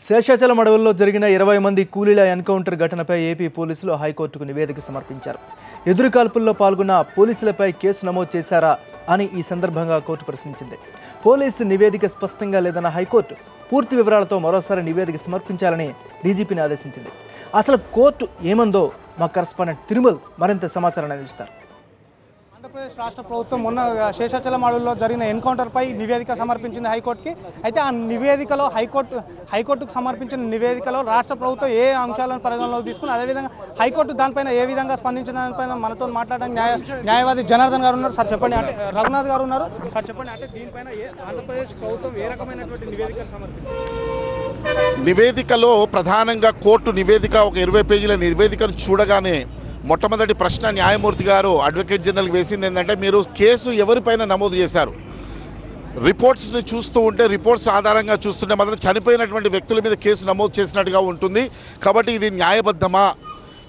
శేషాచలం అడవుల్లో జరిగిన 20 మంది కూలీల ఎన్కౌంటర్ ఘటనపై ఏపీ పోలీసులు హైకోర్టుకు నివేదిక సమర్పించారు. ఎదురుకాల్పుల్లో పాల్గొన్న పోలీసులపై కేసు నమోదు చేశారా అని ఈ సందర్భంగా కోర్టు ప్రశ్నించింది. పోలీసు నివేదిక స్పష్టంగా లేదన్న హైకోర్టు పూర్తి వివరాలతో మరోసారి నివేదిక సమర్పించాలని డీజీపీని ఆదేశించింది. అసలు కోర్టు ఏమందో మా కరెస్పాండెంట్ తిరుమల్ మరింత సమాచారాన్ని అందిస్తారు. ఆంధ్రప్రదేశ్ రాష్ట్ర ప్రభుత్వం మొన్న శేషాచలం అడవుల్లో జరిగిన ఎన్కౌంటర్పై నివేదిక సమర్పించింది హైకోర్టుకి. అయితే ఆ నివేదికలో హైకోర్టుకు సమర్పించిన నివేదికలో రాష్ట్ర ప్రభుత్వం ఏ అంశాలను పరిగణలోకి తీసుకుని అదేవిధంగా హైకోర్టు దానిపైన ఏ విధంగా స్పందించిన దానిపైన మనతో మాట్లాడడానికి న్యాయవాది జనార్దన్ గారు ఉన్నారు. సార్ చెప్పండి, అంటే రఘునాథ్ గారు ఉన్నారు. సార్ చెప్పండి, అంటే దీనిపైన ఆంధ్రప్రదేశ్ ప్రభుత్వం ఏ రకమైనటువంటి నివేదికలు సమర్పించింది? నివేదికలో ప్రధానంగా కోర్టు నివేదిక ఒక 20 పేజీల నివేదికను చూడగానే మొట్టమొదటి ప్రశ్న న్యాయమూర్తి గారు అడ్వకేట్ జనరల్కి వేసింది ఏంటంటే, మీరు కేసు ఎవరిపైన నమోదు చేశారు? రిపోర్ట్స్ని చూస్తూ ఉంటే రిపోర్ట్స్ ఆధారంగా చూస్తుంటే మాత్రం చనిపోయినటువంటి వ్యక్తుల మీద కేసు నమోదు చేసినట్టుగా ఉంటుంది. కాబట్టి ఇది న్యాయబద్ధమా,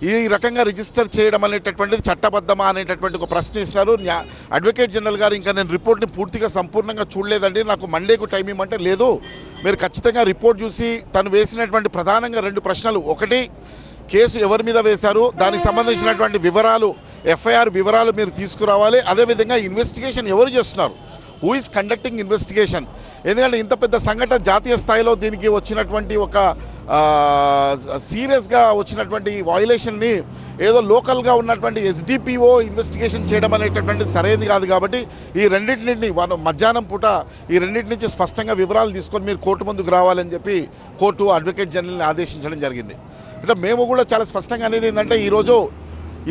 ఈ రకంగా రిజిస్టర్ చేయడం అనేటటువంటిది చట్టబద్ధమా అనేటటువంటి ఒక ప్రశ్న ఇస్తారు. అడ్వకేట్ జనరల్ గారు ఇంకా నేను రిపోర్ట్ని పూర్తిగా సంపూర్ణంగా చూడలేదండి, నాకు మండేకు టైం ఇవ్వమంటే, లేదు మీరు ఖచ్చితంగా రిపోర్ట్ చూసి తను వేసినటువంటి ప్రధానంగా 2 ప్రశ్నలు, ఒకటి కేసు ఎవరి మీద వేశారు, దానికి సంబంధించినటువంటి వివరాలు, ఎఫ్ఐఆర్ వివరాలు మీరు తీసుకురావాలి. అదేవిధంగా ఇన్వెస్టిగేషన్ ఎవరు చేస్తున్నారు, హూ ఈస్ కండక్టింగ్ ఇన్వెస్టిగేషన్. ఎందుకంటే ఇంత పెద్ద సంఘటన జాతీయ స్థాయిలో దీనికి వచ్చినటువంటి ఒక సీరియస్గా వచ్చినటువంటి వయలేషన్ని ఏదో లోకల్గా ఉన్నటువంటి ఎస్డిపిఓ ఇన్వెస్టిగేషన్ చేయడం అనేటటువంటిది సరైనది కాదు. కాబట్టి ఈ రెండింటిని మధ్యాహ్నం పూట ఈ రెండింటి నుంచి స్పష్టంగా వివరాలు తీసుకొని మీరు కోర్టు ముందుకు రావాలని చెప్పి కోర్టు అడ్వకేట్ జనరల్ని ఆదేశించడం జరిగింది. అంటే మేము కూడా చాలా స్పష్టంగా అనేది ఏంటంటే, ఈరోజు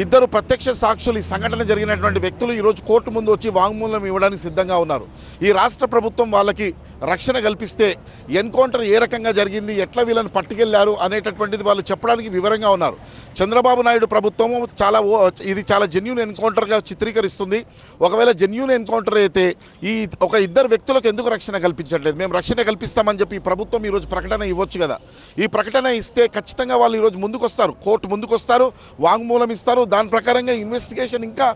2 ప్రత్యక్ష సాక్షులు, ఈ సంఘటన జరిగినటువంటి వ్యక్తులు ఈరోజు కోర్టు ముందు వచ్చి వాంగ్మూలం ఇవ్వడానికి సిద్ధంగా ఉన్నారు. ఈ రాష్ట్ర ప్రభుత్వం వాళ్ళకి రక్షణ కల్పిస్తే ఎన్కౌంటర్ ఏ రకంగా జరిగింది, ఎట్లా వీళ్ళని పట్టుకెళ్లారు అనేటటువంటిది వాళ్ళు చెప్పడానికి వివరంగా ఉన్నారు. చంద్రబాబు నాయుడు ప్రభుత్వము ఇది చాలా జెన్యూన్ ఎన్కౌంటర్గా చిత్రీకరిస్తుంది. ఒకవేళ జెన్యూన్ ఎన్కౌంటర్ అయితే ఈ ఒక 2 వ్యక్తులకు ఎందుకు రక్షణ కల్పించట్లేదు? మేము రక్షణ కల్పిస్తామని చెప్పి ప్రభుత్వం ఈరోజు ప్రకటన ఇవ్వచ్చు కదా. ఈ ప్రకటన ఇస్తే ఖచ్చితంగా వాళ్ళు ఈరోజు ముందుకు వస్తారు, కోర్టు ముందుకు వస్తారు, వాంగ్మూలం ఇస్తారు. దాని ప్రకారంగా ఇన్వెస్టిగేషన్ ఇంకా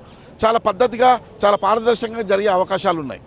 చాలా పద్ధతిగా, చాలా పారదర్శకంగా జరిగే అవకాశాలు ఉన్నాయి.